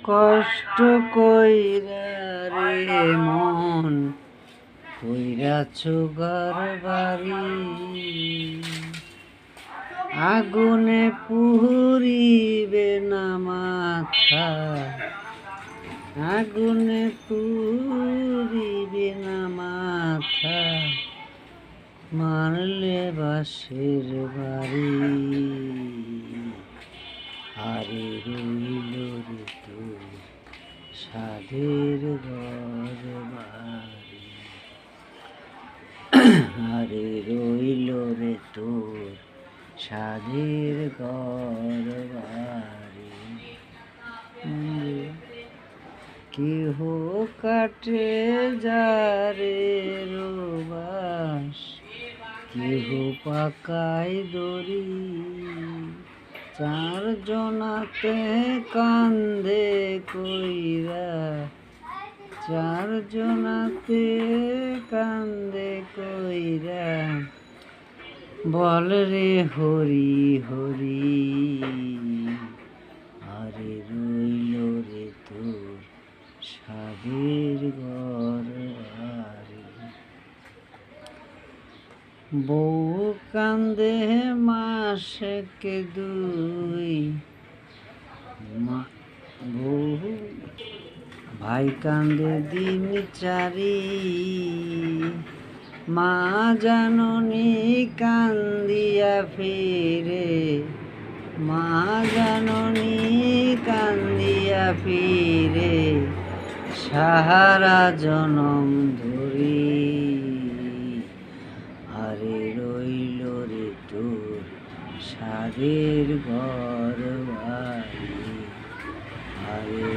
কষ্ট কইরা রে মন কইরাছ ঘর বাড়ি, আগুনে পুরিবে না মাথা, আগুনে পুরিবে না মাথা, মারলে বাঁশের বাড়ি। আরে রইল রে তোর সাধের ঘর বাড়ি, আরে রইল রে তোর সাধের ঘর বাড়ি। কেহ কাটে যারে রোবাস, কেহ পাকায় দড়ি, চার জনাতে কান্দে কইরা, চার জনাতে কান্দে কইরা, বল রে হরি হরি। আরে রইল রে তোর সাধের ঘর বাড়ি। বউ কান্দে মাসকে দুই, বউ ভাই কান্দে দিন চারি, মা জাননী কান্দিয়া ফিরে, মা জাননী কান্দিয়া ফিরে, সাহারা জনম ধরি। আরে রইল রে তোর সাধের ঘর বাড়ি, আরে